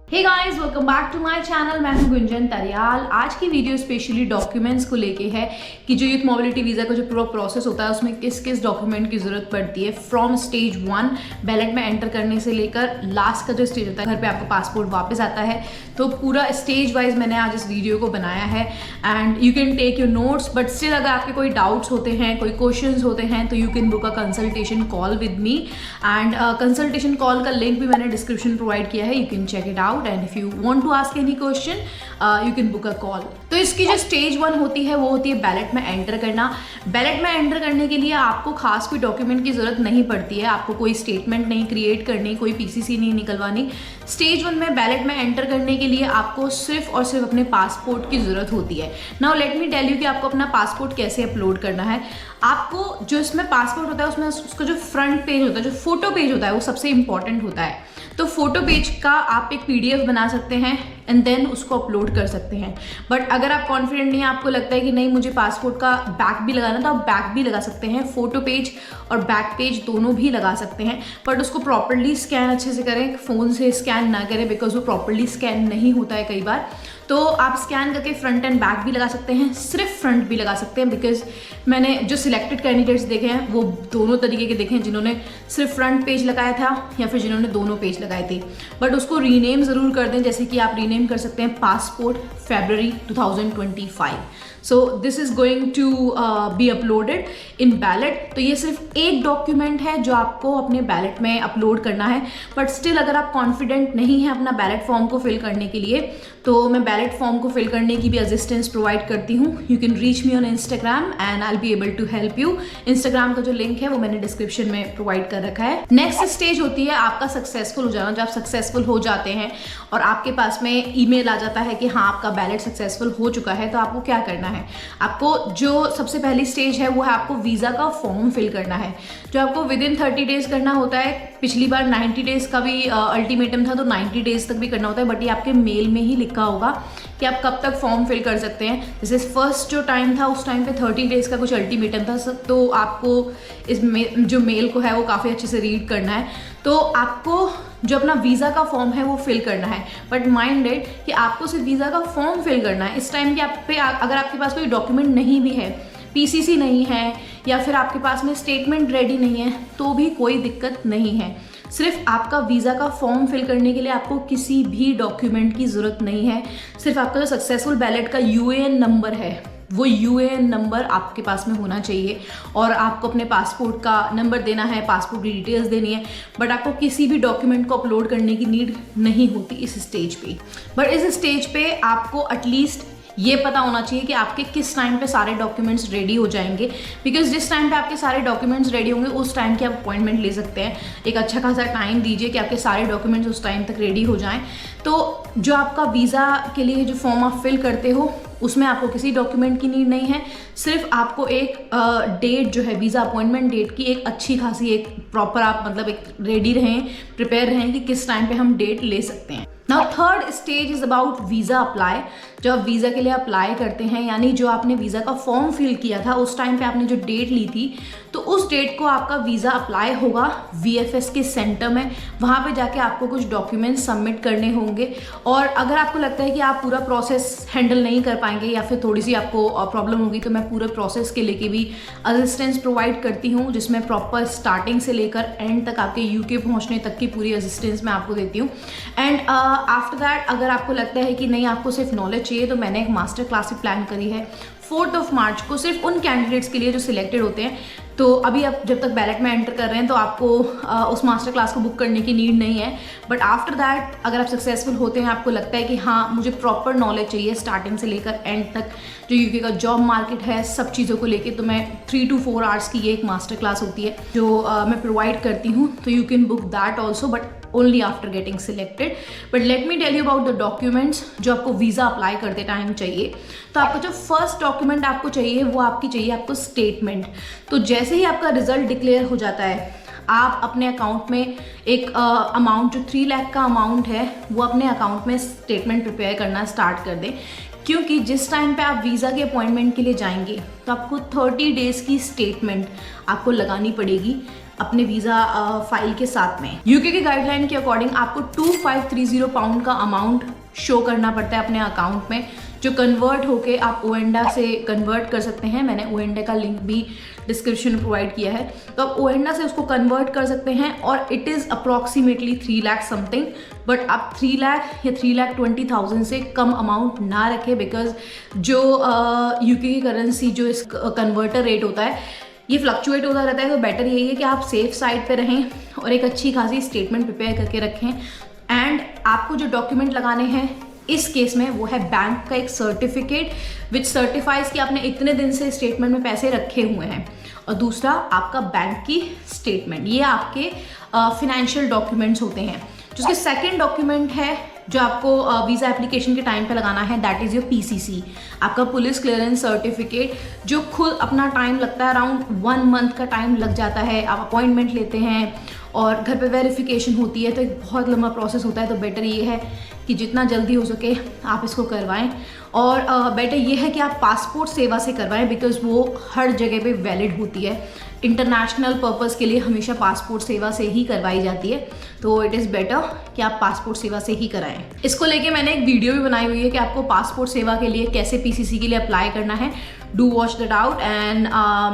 Hey guys, welcome back to my channel. मैं हूं गुंजन तरियाल। आज की वीडियो स्पेशली डॉक्यूमेंट्स को लेके है कि जो यूथ मोबिलिटी वीज़ा का जो पूरा प्रोसेस होता है उसमें किस किस डॉक्यूमेंट की ज़रूरत पड़ती है फ्रॉम स्टेज 1 बैलेट में एंटर करने से लेकर लास्ट का जो स्टेज होता है घर पे आपका पासपोर्ट वापस आता है। तो पूरा स्टेज वाइज मैंने आज इस वीडियो को बनाया है and you can take your notes, but still अगर आपके कोई डाउट्स होते हैं, कोई क्वेश्चंस होते हैं तो you can book a consultation call with me and consultation call का लिंक भी मैंने डिस्क्रिप्शन प्रोवाइड किया है, you can check it out. And if you want to ask any question you can book a call. तो इसकी जो stage 1 होती है वो होती है बैलेट में एंटर करना। बैलेट में एंटर करने के लिए आपको खास कोई डॉक्यूमेंट की जरूरत नहीं पड़ती है, आपको कोई स्टेटमेंट नहीं क्रिएट करनी, कोई पीसीसी नहीं निकलवानी। स्टेज 1 में बैलेट में एंटर करने के लिए आपको सिर्फ और सिर्फ अपने पासपोर्ट की जरूरत होती है। Now let me tell you कि आपको अपना पासपोर्ट कैसे अपलोड करना है। आपको जो इसमें पासपोर्ट होता है उसमें उसका जो फ्रंट पेज होता है, जो फोटो पेज होता है वो सबसे इंपॉर्टेंट होता है। तो फोटो पेज का आप एक पीडीएफ बना सकते हैं एंड देन उसको अपलोड कर सकते हैं। बट अगर आप कॉन्फिडेंट नहीं है, आपको लगता है कि नहीं मुझे पासपोर्ट का बैक भी लगाना, तो आप बैक भी लगा सकते हैं। फोटो पेज और बैक पेज दोनों भी लगा सकते हैं, बट उसको प्रॉपरली स्कैन अच्छे से करें, फ़ोन से स्कैन ना करें बिकॉज वो प्रॉपरली स्कैन नहीं होता है कई बार। तो आप स्कैन करके फ्रंट एंड बैक भी लगा सकते हैं, सिर्फ फ्रंट भी लगा सकते हैं बिकॉज मैंने जो सिलेक्टेड कैंडिडेट्स देखे हैं वो दोनों तरीके के देखे हैं, जिन्होंने सिर्फ फ्रंट पेज लगाया था या फिर जिन्होंने दोनों पेज लगाए थे। बट उसको रीनेम ज़रूर कर दें, जैसे कि आप रीनेम कर सकते हैं passport February 2025। So this is going to be uploaded in ballot. तो ये सिर्फ एक डॉक्यूमेंट है जो आपको अपने बैलेट में अपलोड करना है। बट स्टिल अगर आप कॉन्फिडेंट नहीं है अपना बैलेट फॉर्म को फिल करने के लिए, तो मैं बैलेट फॉर्म को फिल करने की भी असिस्टेंस प्रोवाइड करती हूँ। You can reach me on Instagram and I will be able to help you. Instagram का जो लिंक है वो मैंने डिस्क्रिप्शन में प्रोवाइड कर रखा है। नेक्स्ट स्टेज होती है आपका सक्सेसफुल हो जाना। जब आप सक्सेसफुल हो जाते हैं और आपके पास में ईमेल आ जाता है कि हाँ आपका बैलेट सक्सेसफुल हो चुका है, तो आपको क्या करना है। आपको जो सबसे पहली स्टेज है वो है आपको वीज़ा का फॉर्म फिल करना है, जो आपको विद इन 30 डेज करना होता है। पिछली बार 90 डेज का भी अल्टीमेटम था, तो 90 डेज तक भी करना होता है, बट ये आपके मेल में ही लिखा होगा कि आप कब तक फॉर्म फिल कर सकते हैं। जैसे फर्स्ट जो टाइम था उस टाइम पे 30 डेज का कुछ अल्टीमेटम था, तो आपको इस जो मेल को है वो काफ़ी अच्छे से रीड करना है। तो आपको जो अपना वीज़ा का फॉर्म है वो फिल करना है, बट माइंडेड कि आपको सिर्फ वीज़ा का फॉर्म फिल करना है। इस टाइम के आप पे अगर आपके पास कोई डॉक्यूमेंट नहीं भी है, पीसीसी नहीं है या फिर आपके पास में स्टेटमेंट रेडी नहीं है, तो भी कोई दिक्कत नहीं है। सिर्फ आपका वीज़ा का फॉर्म फिल करने के लिए आपको किसी भी डॉक्यूमेंट की ज़रूरत नहीं है। सिर्फ आपका जो सक्सेसफुल बैलेट का यूएएन नंबर है वो यूएएन नंबर आपके पास में होना चाहिए, और आपको अपने पासपोर्ट का नंबर देना है, पासपोर्ट की डिटेल्स देनी है। बट आपको किसी भी डॉक्यूमेंट को अपलोड करने की नीड नहीं होती इस स्टेज पे। बट इस स्टेज पे आपको एटलीस्ट ये पता होना चाहिए कि आपके किस टाइम पे सारे डॉक्यूमेंट्स रेडी हो जाएंगे, बिकॉज जिस टाइम पे आपके सारे डॉक्यूमेंट्स रेडी होंगे उस टाइम की आप अपॉइंटमेंट ले सकते हैं। एक अच्छा खासा टाइम दीजिए कि आपके सारे डॉक्यूमेंट्स उस टाइम तक रेडी हो जाएं। तो जो आपका वीज़ा के लिए जो फॉर्म आप फिल करते हो उसमें आपको किसी डॉक्यूमेंट की नीड नहीं है। सिर्फ आपको एक डेट जो है वीज़ा अपॉइंटमेंट डेट की एक अच्छी खासी एक प्रॉपर आप मतलब एक रेडी रहें, प्रिपेयर रहें कि किस टाइम पे हम डेट ले सकते हैं। Now third stage is about visa apply. जब आप वीज़ा के लिए अप्लाई करते हैं, यानी जो आपने वीज़ा का फॉर्म फिल किया था उस टाइम पे आपने जो डेट ली थी, तो उस डेट को आपका वीज़ा अप्लाई होगा वीएफएस के सेंटर में। वहाँ पे जाके आपको कुछ डॉक्यूमेंट्स सबमिट करने होंगे, और अगर आपको लगता है कि आप पूरा प्रोसेस हैंडल नहीं कर पाएंगे या फिर थोड़ी सी आपको प्रॉब्लम होगी, तो मैं पूरे प्रोसेस के लेके भी असिस्टेंस प्रोवाइड करती हूँ, जिसमें प्रॉपर स्टार्टिंग से लेकर एंड तक आपके यूके पहुँचने तक की पूरी असिस्टेंस मैं आपको देती हूँ। एंड आफ्टर दैट अगर आपको लगता है कि नहीं आपको सिर्फ नॉलेज चाहिए, तो मैंने एक मास्टर क्लास भी प्लान करी है 4 मार्च को, सिर्फ उन कैंडिडेट्स के लिए जो सिलेक्टेड होते हैं। तो अभी आप जब तक बैलेट में एंटर कर रहे हैं तो आपको उस मास्टर क्लास को बुक करने की नीड नहीं है। बट आफ्टर दैट अगर आप सक्सेसफुल होते हैं, आपको लगता है कि हाँ मुझे प्रॉपर नॉलेज चाहिए स्टार्टिंग से लेकर एंड तक, जो यूके का जॉब मार्केट है सब चीज़ों को लेके, तो मैं 3 to 4 आवर्स की ये एक मास्टर क्लास होती है जो मैं प्रोवाइड करती हूँ। तो you can book that also, but only after getting selected. But let me tell you about the documents जो आपको वीज़ा अप्लाई करते टाइम चाहिए। तो आपका जो फर्स्ट डॉक्यूमेंट आपको चाहिए वो आपकी चाहिए आपको स्टेटमेंट। तो जैसे ही आपका रिजल्ट डिक्लेयर हो जाता है, आप अपने अकाउंट में एक अमाउंट जो 3 लाख का अमाउंट है वो अपने अकाउंट में स्टेटमेंट प्रिपेयर करना स्टार्ट कर दें, क्योंकि जिस टाइम पे आप वीज़ा के अपॉइंटमेंट के लिए जाएंगे तो आपको 30 डेज़ की स्टेटमेंट आपको लगानी पड़ेगी। अपने वीज़ा फाइल के साथ में। यूके के गाइडलाइन के अकॉर्डिंग आपको 2530 पाउंड का अमाउंट शो करना पड़ता है अपने अकाउंट में, जो कन्वर्ट होके आप ओएंडा से कन्वर्ट कर सकते हैं। मैंने ओएंडा का लिंक भी डिस्क्रिप्शन में प्रोवाइड किया है, तो आप ओएंडा से उसको कन्वर्ट कर सकते हैं और it is approximately 3 lakh something. But आप 3 लाख या 3,20,000 से कम अमाउंट ना रखें, बिकॉज जो यूके की करेंसी जो इस कन्वर्टर रेट होता है ये फ्लक्चुएट होता रहता है। तो बेटर यही है कि आप सेफ साइड पे रहें और एक अच्छी खासी स्टेटमेंट प्रिपेयर करके रखें। एंड आपको जो डॉक्यूमेंट लगाने हैं इस केस में वो है बैंक का एक सर्टिफिकेट विच सर्टिफाइज कि आपने इतने दिन से स्टेटमेंट में पैसे रखे हुए हैं, और दूसरा आपका बैंक की स्टेटमेंट। ये आपके फिनेंशियल डॉक्यूमेंट्स होते हैं। जो उसके सेकेंड डॉक्यूमेंट है जो आपको वीज़ा एप्लीकेशन के टाइम पे लगाना है, दैट इज़ योर पीसीसी, आपका पुलिस क्लियरेंस सर्टिफिकेट, जो खुद अपना टाइम लगता है, अराउंड 1 मंथ का टाइम लग जाता है। आप अपॉइंटमेंट लेते हैं और घर पे वेरिफिकेशन होती है, तो एक बहुत लंबा प्रोसेस होता है। तो बेटर ये है कि जितना जल्दी हो सके आप इसको करवाएं। और बेटर ये है कि आप पासपोर्ट सेवा से करवाएं, बिकॉज वो हर जगह पे वैलिड होती है। इंटरनेशनल पर्पस के लिए हमेशा पासपोर्ट सेवा से ही करवाई जाती है, तो इट इज़ बेटर कि आप पासपोर्ट सेवा से ही कराएं। इसको लेके मैंने एक वीडियो भी बनाई हुई है कि आपको पासपोर्ट सेवा के लिए कैसे पीसीसी के लिए अप्लाई करना है। Do watch that out and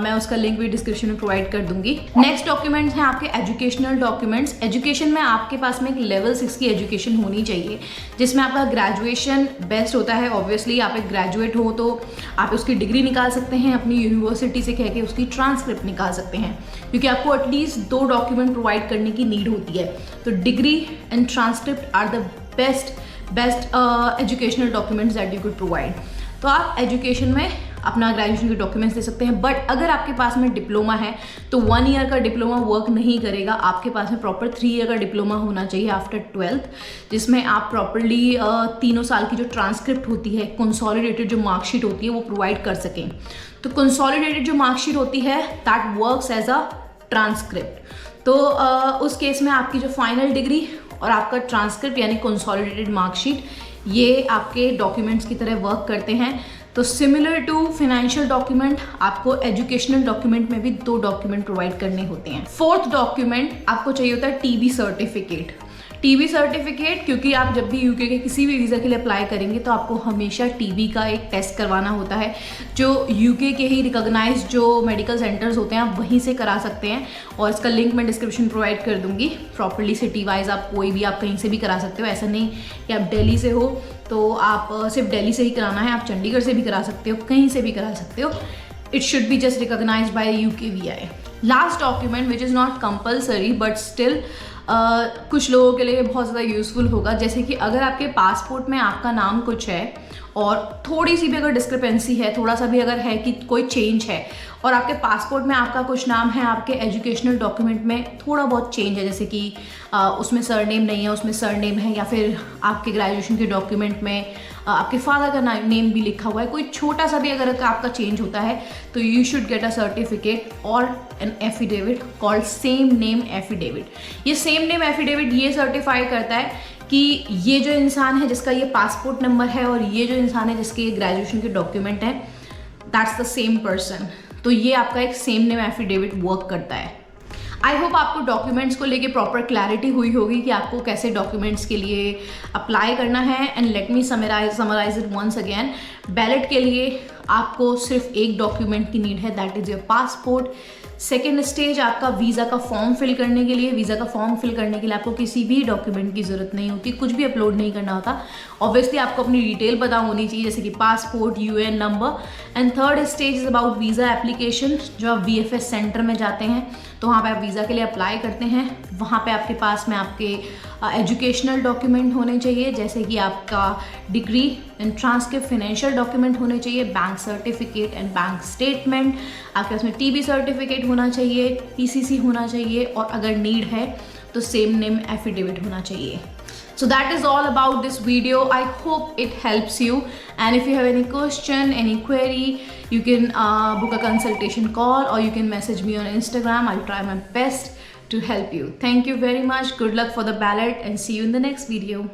मैं उसका लिंक भी डिस्क्रिप्शन में प्रोवाइड कर दूंगी। नेक्स्ट डॉक्यूमेंट्स हैं आपके एजुकेशनल डॉक्यूमेंट्स। एजुकेशन में आपके पास में एक लेवल 6 की एजुकेशन होनी चाहिए, जिसमें आपका ग्रेजुएशन बेस्ट होता है। ऑब्वियसली आप एक ग्रेजुएट हो तो आप उसकी डिग्री निकाल सकते हैं, अपनी यूनिवर्सिटी से कह के उसकी ट्रांसक्रिप्ट निकाल सकते हैं, क्योंकि आपको एटलीस्ट 2 डॉक्यूमेंट प्रोवाइड करने की नीड होती है। तो degree and transcript are the best educational documents that you could provide. तो आप एजुकेशन में अपना ग्रेजुएशन के डॉक्यूमेंट्स दे सकते हैं। बट अगर आपके पास में डिप्लोमा है तो 1 ईयर का डिप्लोमा वर्क नहीं करेगा। आपके पास में प्रॉपर 3 ईयर का डिप्लोमा होना चाहिए आफ्टर 12th, जिसमें आप प्रॉपरली 3 साल की जो ट्रांसक्रिप्ट होती है, कंसोलिडेटेड जो मार्कशीट होती है, वो प्रोवाइड कर सकें। तो कंसोलिडेटेड जो मार्कशीट होती है that works as a transcript. तो उस केस में आपकी जो फाइनल डिग्री और आपका ट्रांसक्रिप्ट यानी कंसोलिडेटेड मार्कशीट, ये आपके डॉक्यूमेंट्स की तरह वर्क करते हैं। तो सिमिलर टू फाइनेंशियल डॉक्यूमेंट, आपको एजुकेशनल डॉक्यूमेंट में भी 2 डॉक्यूमेंट प्रोवाइड करने होते हैं। 4th डॉक्यूमेंट आपको चाहिए होता है टीबी सर्टिफिकेट। टीबी सर्टिफिकेट, क्योंकि आप जब भी यूके के किसी भी वीज़ा के लिए अप्लाई करेंगे तो आपको हमेशा टीबी का एक टेस्ट करवाना होता है, जो यूके के ही रिकॉग्नाइज्ड जो मेडिकल सेंटर्स होते हैं आप वहीं से करा सकते हैं, और इसका लिंक मैं डिस्क्रिप्शन प्रोवाइड कर दूंगी। प्रॉपरली सिटी वाइज आप कोई भी आप कहीं से भी करा सकते हो, ऐसा नहीं कि आप दिल्ली से हो तो आप सिर्फ दिल्ली से ही कराना है, आप चंडीगढ़ से भी करा सकते हो, कहीं से भी करा सकते हो। It should be just recognised by UKVI। Last document which is not compulsory but still कुछ लोगों के लिए बहुत ज़्यादा यूज़फुल होगा, जैसे कि अगर आपके पासपोर्ट में आपका नाम कुछ है और थोड़ी सी भी अगर डिस्क्रिपेंसी है, थोड़ा सा भी अगर है कि कोई चेंज है, और आपके पासपोर्ट में आपका कुछ नाम है, आपके एजुकेशनल डॉक्यूमेंट में थोड़ा बहुत चेंज है, जैसे कि उसमें सरनेम नहीं है, उसमें सरनेम है, या फिर आपके ग्रेजुएशन के डॉक्यूमेंट में आपके फादर का नेम भी लिखा हुआ है, कोई छोटा सा भी अगर आपका चेंज होता है, तो you should get a certificate और an affidavit called same name affidavit. ये सेम नेम एफिडेविट ये सर्टिफाई करता है कि ये जो इंसान है जिसका ये पासपोर्ट नंबर है और ये जो इंसान है जिसके ये ग्रेजुएशन के डॉक्यूमेंट है, दैट्स द सेम पर्सन। तो ये आपका एक सेम नेम एफिडेविट वर्क करता है। आई होप आपको डॉक्यूमेंट्स को लेके प्रॉपर क्लैरिटी हुई होगी कि आपको कैसे डॉक्यूमेंट्स के लिए अप्लाई करना है। And let me summarise it once again. Ballot के लिए आपको सिर्फ एक डॉक्यूमेंट की नीड है, that is your passport. Second stage आपका वीज़ा का फॉर्म फिल करने के लिए, वीज़ा का फॉर्म फिल करने के लिए आपको किसी भी डॉक्यूमेंट की ज़रूरत नहीं होती, कुछ भी अपलोड नहीं करना होता। ऑब्वियसली आपको अपनी डिटेल पता होनी चाहिए, जैसे कि passport, UN number. And third stage is about visa application. जो आप VFS सेंटर में जाते हैं तो वहाँ पे आप वीज़ा के लिए अप्लाई करते हैं, वहाँ पे आपके पास में आपके एजुकेशनल डॉक्यूमेंट होने चाहिए, जैसे कि आपका degree and transcript, financial document होने चाहिए, bank certificate and bank statement, आपके उसमें TB सर्टिफिकेट होना चाहिए, PCC होना चाहिए, और अगर नीड है तो सेम नेम एफिडेविट होना चाहिए। So that is all about this video. I hope it helps you, and if you have any question, any query, you can book a consultation call or you can message me on Instagram. I'll try my best to help you. Thank you very much. Good luck for the ballot and see you in the next video.